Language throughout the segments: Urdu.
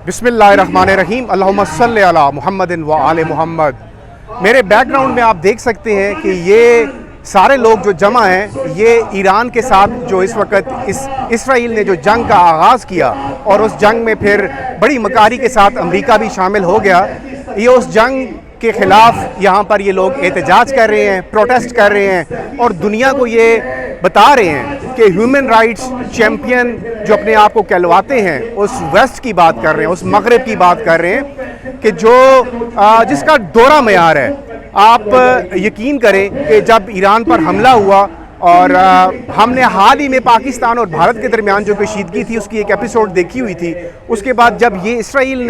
بسم اللہ الرحمن الرحیم، اللہم صلی علی محمد و آل محمد۔ میرے بیک گراؤنڈ میں آپ دیکھ سکتے ہیں کہ یہ سارے لوگ جو جمع ہیں، یہ ایران کے ساتھ جو اس وقت اسرائیل نے جو جنگ کا آغاز کیا اور اس جنگ میں پھر بڑی مکاری کے ساتھ امریکہ بھی شامل ہو گیا، یہ اس جنگ کے خلاف یہاں پر یہ لوگ احتجاج کر رہے ہیں، پروٹیسٹ کر رہے ہیں اور دنیا کو یہ بتا رہے ہیں کہ ہیومن رائٹس چیمپئن جو اپنے آپ کو کہلواتے ہیں، اس ویسٹ کی بات کر رہے ہیں، اس مغرب کی بات کر رہے ہیں کہ جو جس کا دورہ معیار ہے۔ آپ یقین کریں کہ جب ایران پر حملہ ہوا اور ہم نے حال ہی میں پاکستان اور بھارت کے درمیان جو کشیدگی تھی اس کی ایک ایپیسوڈ دیکھی ہوئی تھی، اس کے بعد جب یہ اسرائیل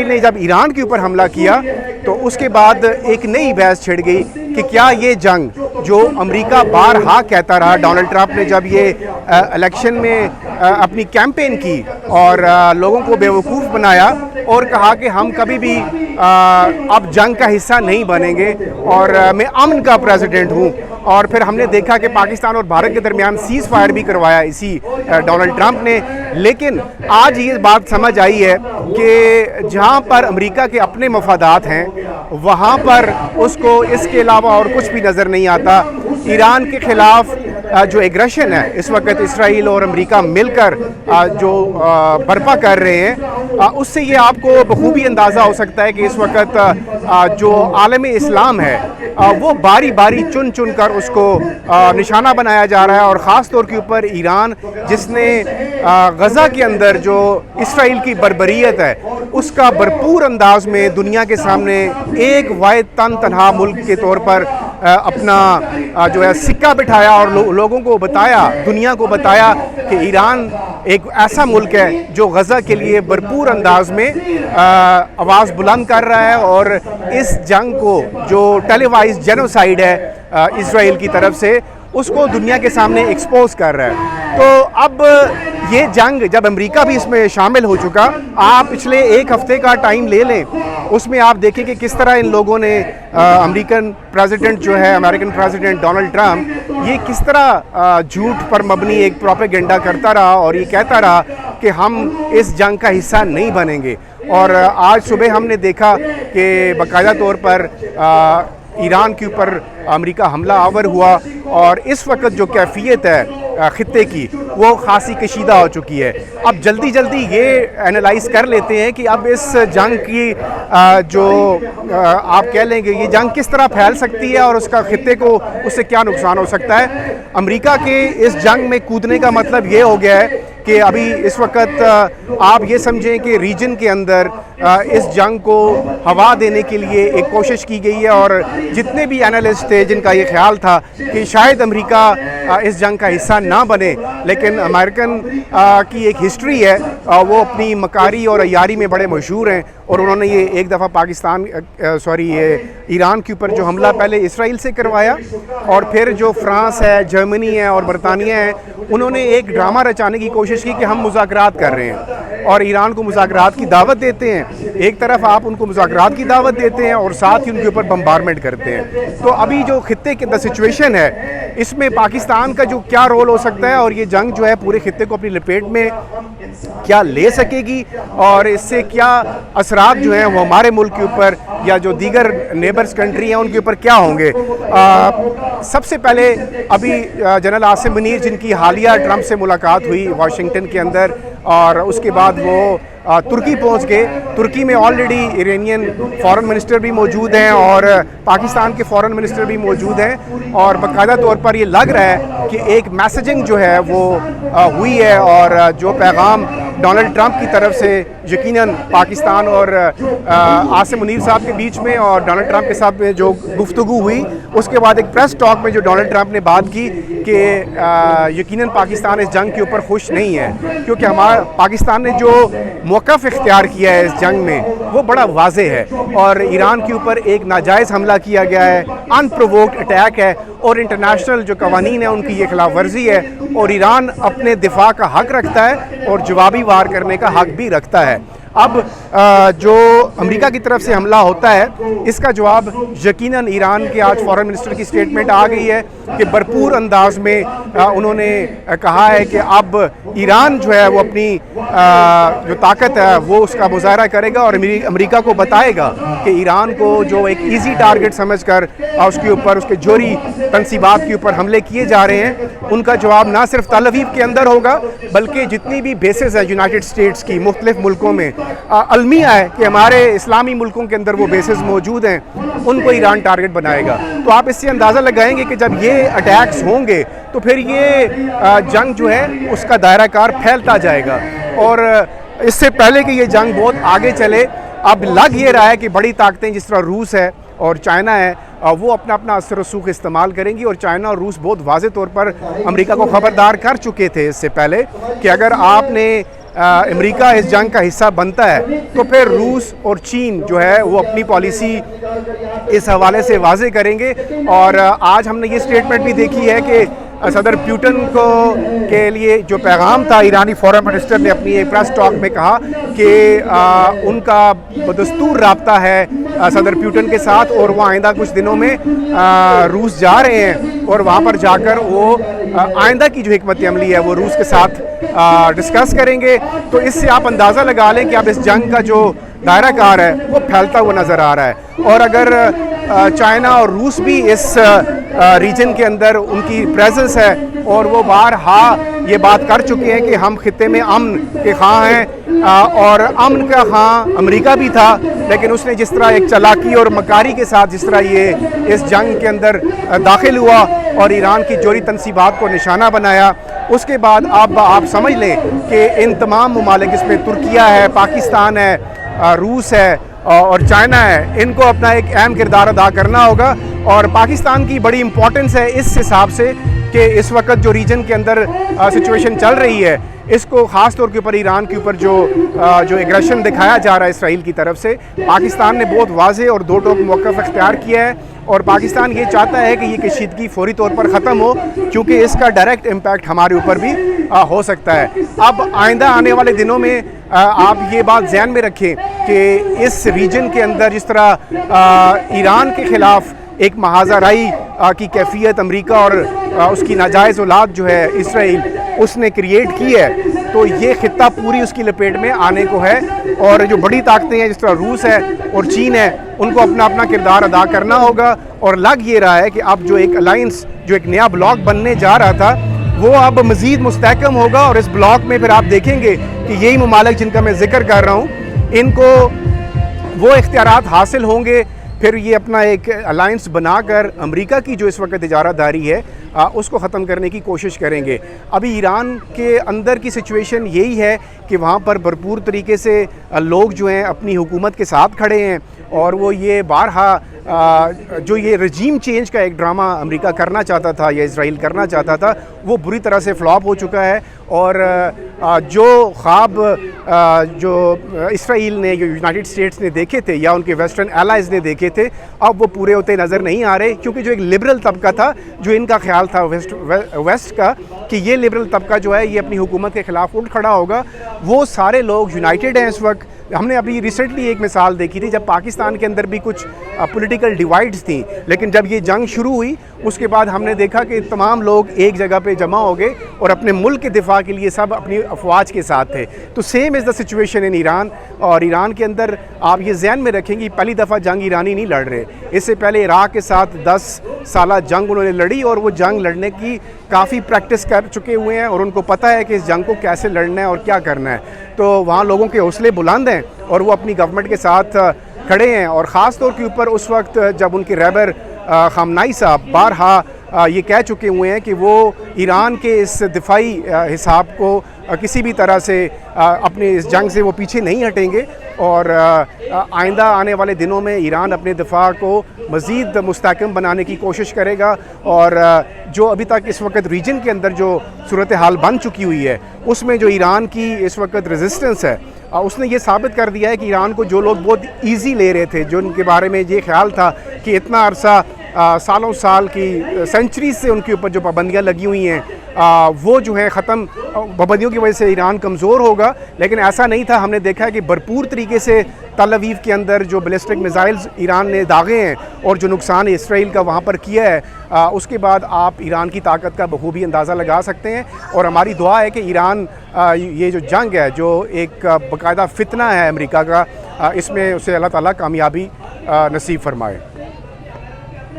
نے جب ایران کے اوپر حملہ کیا تو اس کے بعد ایک نئی بحث چھڑ گئی کہ کیا یہ جنگ جو امریکہ بارہا کہتا رہا، ڈونلڈ ٹرمپ نے جب یہ الیکشن میں اپنی کیمپین کی اور لوگوں کو بیوقوف بنایا اور کہا کہ ہم کبھی بھی اب جنگ کا حصہ نہیں بنیں گے اور میں امن کا پریزیڈنٹ ہوں، اور پھر ہم نے دیکھا کہ پاکستان اور بھارت کے درمیان سیز فائر بھی کروایا اسی ڈونلڈ ٹرمپ نے۔ لیکن آج یہ بات سمجھ آئی ہے کہ جہاں پر امریکہ کے اپنے مفادات ہیں وہاں پر اس کو اس کے علاوہ اور کچھ بھی نظر نہیں آتا۔ ایران کے خلاف جو ایگریشن ہے اس وقت اسرائیل اور امریکہ مل کر جو برپا کر رہے ہیں، اس سے یہ آپ کو بخوبی اندازہ ہو سکتا ہے کہ اس وقت جو عالم اسلام ہے وہ باری باری چن چن کر اس کو نشانہ بنایا جا رہا ہے، اور خاص طور کے اوپر ایران جس نے غزہ کے اندر جو اسرائیل کی بربریت ہے اس کا بھرپور انداز میں دنیا کے سامنے ایک واحد تنہا ملک کے طور پر اپنا جو ہے سکہ بٹھایا اور لوگوں کو بتایا، دنیا کو بتایا کہ ایران ایک ایسا ملک ہے جو غزہ کے لیے بھرپور انداز میں آواز بلند کر رہا ہے، اور اس جنگ کو جو ٹیلی وائز جینوسائیڈ ہے اسرائیل کی طرف سے اس کو دنیا کے سامنے ایکسپوز کر رہا ہے۔ تو اب یہ جنگ جب امریکہ بھی اس میں شامل ہو چکا، آپ پچھلے ایک ہفتے کا ٹائم لے لیں، اس میں آپ دیکھیں کہ کس طرح ان لوگوں نے امریکن پریزیڈنٹ جو ہے امریکن پریزیڈنٹ ڈونلڈ ٹرمپ یہ کس طرح جھوٹ پر مبنی ایک پروپیگنڈا کرتا رہا اور یہ کہتا رہا کہ ہم اس جنگ کا حصہ نہیں بنیں گے، اور آج صبح ہم نے دیکھا کہ باقاعدہ طور پر ایران کے اوپر امریکہ حملہ آور ہوا، اور اس وقت جو کیفیت ہے خطے کی وہ خاصی کشیدہ ہو چکی ہے۔ اب جلدی یہ انالائز کر لیتے ہیں کہ اب اس جنگ کی جو آپ کہہ لیں گے یہ جنگ کس طرح پھیل سکتی ہے اور اس کا خطے کو اس سے کیا نقصان ہو سکتا ہے۔ امریکہ کے اس جنگ میں کودنے کا مطلب یہ ہو گیا ہے کہ ابھی اس وقت آپ یہ سمجھیں کہ ریجن کے اندر اس جنگ کو ہوا دینے کے لیے ایک کوشش کی گئی ہے، اور جتنے بھی اینالسٹ تھے جن کا یہ خیال تھا کہ شاید امریکہ اس جنگ کا حصہ نہ بنے، لیکن امریکن کی ایک ہسٹری ہے، وہ اپنی مکاری اور عیاری میں بڑے مشہور ہیں، اور انہوں نے یہ ایک دفعہ ایران کے اوپر جو حملہ پہلے اسرائیل سے کروایا، اور پھر جو فرانس ہے، جرمنی ہے اور برطانیہ ہے، انہوں نے ایک ڈرامہ رچانے کی کوشش کی کہ ہم مذاکرات کر رہے ہیں اور ایران کو مذاکرات کی دعوت دیتے ہیں۔ ایک طرف آپ ان کو مذاکرات کی دعوت دیتے ہیں اور ساتھ ہی ان کے اوپر بمبارمنٹ کرتے ہیں۔ تو ابھی جو خطے کے اندر سچویشن ہے اس میں پاکستان کا جو کیا رول ہو سکتا ہے، اور یہ جنگ جو ہے پورے خطے کو اپنی لپیٹ میں کیا لے سکے گی، اور اس سے کیا اثرات جو ہیں وہ ہمارے ملک کے اوپر یا جو دیگر نیبرز کنٹری ہیں ان کے اوپر کیا ہوں گے۔ سب سے پہلے ابھی جنرل عاصم منیر جن کی حالیہ ٹرمپ سے ملاقات ہوئی واشنگٹن کے اندر، اور اس کے بعد وہ ترکی پہنچ گئے۔ ترکی میں آلریڈی ایرانین فارن منسٹر بھی موجود ہیں اور پاکستان کے فارن منسٹر بھی موجود ہیں، اور باقاعدہ طور پر یہ لگ رہا ہے کہ ایک میسیجنگ جو ہے وہ ہوئی ہے، اور جو پیغام ڈونلڈ ٹرمپ کی طرف سے یقیناً پاکستان اور عاصم منیر صاحب کے بیچ میں اور ڈونلڈ ٹرمپ کے ساتھ میں جو گفتگو ہوئی، اس کے بعد ایک پریس ٹاک میں جو ڈونلڈ ٹرمپ نے بات کی کہ یقیناً پاکستان اس جنگ کے اوپر خوش نہیں ہے، کیونکہ ہمارا پاکستان نے جو موقف اختیار کیا ہے اس جنگ میں وہ بڑا واضح ہے، اور ایران کے اوپر ایک ناجائز حملہ کیا گیا ہے، ان پرووکڈ اٹیک ہے، اور انٹرنیشنل جو قوانین ہیں ان کی یہ خلاف ورزی ہے، اور ایران اپنے دفاع کا حق رکھتا ہے اور جوابی وار کرنے کا حق بھی رکھتا ہے۔ اب جو امریکہ کی طرف سے حملہ ہوتا ہے اس کا جواب یقیناً ایران کے آج فارن منسٹر کی سٹیٹمنٹ آ گئی ہے کہ بھرپور انداز میں انہوں نے کہا ہے کہ اب ایران جو ہے وہ اپنی جو طاقت ہے وہ اس کا مظاہرہ کرے گا اور امریکہ کو بتائے گا کہ ایران کو جو ایک ایزی ٹارگٹ سمجھ کر اس کے اوپر اس کے جوہری تنصیبات کے اوپر حملے کیے جا رہے ہیں ان کا جواب نہ صرف تل ابیب کے اندر ہوگا بلکہ جتنی بھی بیسز ہیں یونائٹڈ اسٹیٹس کی مختلف ملکوں میں المیہ ہے کہ ہمارے اسلامی ملکوں کے اندر وہ بیسز موجود ہیں ان کو ایران ٹارگٹ بنائے گا. تو آپ اس سے اندازہ لگائیں گے کہ جب یہ اٹیکس ہوں گے تو پھر یہ جنگ جو ہے اس کا دائرہ کار پھیلتا جائے گا. اور اس سے پہلے کہ یہ جنگ بہت آگے چلے اب لگ یہ رہا ہے کہ بڑی طاقتیں جس طرح روس ہے اور چائنا ہے وہ اپنا اپنا اثر و رسوخ استعمال کریں گی. اور چائنا اور روس بہت واضح طور پر امریکہ کو خبردار کر چکے تھے اس سے پہلے کہ اگر آپ نے امریکہ اس جنگ کا حصہ بنتا ہے تو پھر روس اور چین جو ہے وہ اپنی پالیسی اس حوالے سے واضح کریں گے. اور آج ہم نے یہ سٹیٹمنٹ بھی دیکھی ہے کہ صدر پیوٹن کے لیے جو پیغام تھا ایرانی فارن منسٹر نے اپنی ایک پریس ٹاک میں کہا کہ ان کا بدستور رابطہ ہے صدر پیوٹن کے ساتھ اور وہ آئندہ کچھ دنوں میں روس جا رہے ہیں اور وہاں پر جا کر وہ آئندہ کی جو حکمت عملی ہے وہ روس کے ساتھ ڈسکس کریں گے. تو اس سے آپ اندازہ لگا لیں کہ اب اس جنگ کا جو دائرہ کار ہے وہ پھیلتا ہوا نظر آ رہا ہے. اور اگر چائنا اور روس بھی اس ریجن کے اندر ان کی پریزنس ہے اور وہ بارہا یہ بات کر چکے ہیں کہ ہم خطے میں امن کے خواہاں ہیں اور امن کا خواہاں امریکہ بھی تھا لیکن اس نے جس طرح ایک چالاکی اور مکاری کے ساتھ جس طرح یہ اس جنگ کے اندر داخل ہوا اور ایران کی جوہری تنصیبات کو نشانہ بنایا اس کے بعد اب آپ سمجھ لیں کہ ان تمام ممالک جس میں ترکیہ ہے پاکستان ہے روس ہے اور چائنا ہے ان کو اپنا ایک اہم کردار ادا کرنا ہوگا. اور پاکستان کی بڑی امپورٹنس ہے اس حساب سے کہ اس وقت جو ریجن کے اندر سچویشن چل رہی ہے اس کو خاص طور کے اوپر ایران کے اوپر جو ایگریشن دکھایا جا رہا ہے اسرائیل کی طرف سے پاکستان نے بہت واضح اور دو ٹوک موقف اختیار کیا ہے. اور پاکستان یہ چاہتا ہے کہ یہ کشیدگی فوری طور پر ختم ہو کیونکہ اس کا ڈائریکٹ امپیکٹ ہمارے اوپر بھی ہو سکتا ہے. اب آئندہ آنے والے دنوں میں آپ یہ بات ذہن میں رکھیں کہ اس ریجن کے اندر جس طرح ایران کے خلاف ایک محاذ رائی کی کیفیت امریکہ اور اس کی ناجائز اولاد جو ہے اسرائیل اس نے کریٹ کی ہے تو یہ خطہ پوری اس کی لپیٹ میں آنے کو ہے. اور جو بڑی طاقتیں ہیں جس طرح روس ہے اور چین ہے ان کو اپنا اپنا کردار ادا کرنا ہوگا. اور لگ یہ رہا ہے کہ اب جو ایک الائنس جو ایک نیا بلاک بننے جا رہا تھا وہ اب مزید مستحکم ہوگا اور اس بلاک میں پھر آپ دیکھیں گے کہ یہی ممالک جن کا میں ذکر کر رہا ہوں ان کو وہ اختیارات حاصل ہوں گے. پھر یہ اپنا ایک الائنس بنا کر امریکہ کی جو اس وقت اجارہ داری ہے اس کو ختم کرنے کی کوشش کریں گے. ابھی ایران کے اندر کی سچویشن یہی ہے کہ وہاں پر بھرپور طریقے سے لوگ جو ہیں اپنی حکومت کے ساتھ کھڑے ہیں اور وہ یہ بارہا جو یہ رجیم چینج کا ایک ڈرامہ امریکہ کرنا چاہتا تھا یا اسرائیل کرنا چاہتا تھا وہ بری طرح سے فلاپ ہو چکا ہے. اور جو خواب جو اسرائیل نے جو یونائٹڈ اسٹیٹس نے دیکھے تھے یا ان کے ویسٹرن الائز نے دیکھے تھے اب وہ پورے ہوتے نظر نہیں آ رہے کیونکہ جو ایک لبرل طبقہ تھا جو ان کا خیال تھا ویسٹ کا کہ یہ لبرل طبقہ جو ہے یہ اپنی حکومت کے خلاف اٹھ کھڑا ہوگا وہ سارے لوگ یونائٹڈ ہیں اس وقت. ہم نے ابھی ریسنٹلی ایک مثال دیکھی تھی جب پاکستان کے اندر بھی کچھ پولیٹیکل ڈیوائڈز تھیں لیکن جب یہ جنگ شروع ہوئی اس کے بعد ہم نے دیکھا کہ تمام لوگ ایک جگہ پہ جمع ہو گئے اور اپنے ملک کے دفاع کے لیے سب اپنی افواج کے ساتھ تھے. تو same is the situation in Iran. اور ایران کے اندر آپ یہ ذہن میں رکھیں گے پہلی دفعہ جنگ ایرانی نہیں لڑ رہے. اس سے پہلے عراق کے ساتھ 10 سالہ جنگ انہوں نے لڑی اور وہ جنگ لڑنے کی کافی پریکٹس کر چکے ہوئے ہیں اور ان کو پتہ ہے کہ اس جنگ کو کیسے لڑنا ہے اور کیا کرنا ہے. تو وہاں لوگوں کے حوصلے بلند ہیں اور وہ اپنی گورنمنٹ کے ساتھ کھڑے ہیں. اور خاص طور کے اوپر اس وقت جب ان کے رہبر خامنائی صاحب بارہا یہ کہہ چکے ہوئے ہیں کہ وہ ایران کے اس دفاعی حساب کو کسی بھی طرح سے اپنے اس جنگ سے وہ پیچھے نہیں ہٹیں گے اور آئندہ آنے والے دنوں میں ایران اپنے دفاع کو مزید مستحکم بنانے کی کوشش کرے گا. اور جو ابھی تک اس وقت ریجن کے اندر جو صورتحال بن چکی ہوئی ہے اس میں جو ایران کی اس وقت ریزسٹنس ہے اس نے یہ ثابت کر دیا ہے کہ ایران کو جو لوگ بہت ایزی لے رہے تھے جو ان کے بارے میں یہ خیال تھا کہ اتنا عرصہ سالوں سال کی سینچریز سے ان کے اوپر جو پابندیاں لگی ہوئی ہیں وہ جو ہیں ختم، پابندیوں کی وجہ سے ایران کمزور ہوگا، لیکن ایسا نہیں تھا۔ ہم نے دیکھا ہے کہ بھرپور طریقے سے تل اویو کے اندر جو بیلسٹک میزائلز ایران نے داغے ہیں اور جو نقصان اسرائیل کا وہاں پر کیا ہے، اس کے بعد آپ ایران کی طاقت کا بخوبی اندازہ لگا سکتے ہیں۔ اور ہماری دعا ہے کہ ایران یہ جو جنگ ہے، جو ایک باقاعدہ فتنہ ہے امریکہ کا، اس میں اسے اللہ تعالیٰ کامیابی نصیب فرمائے۔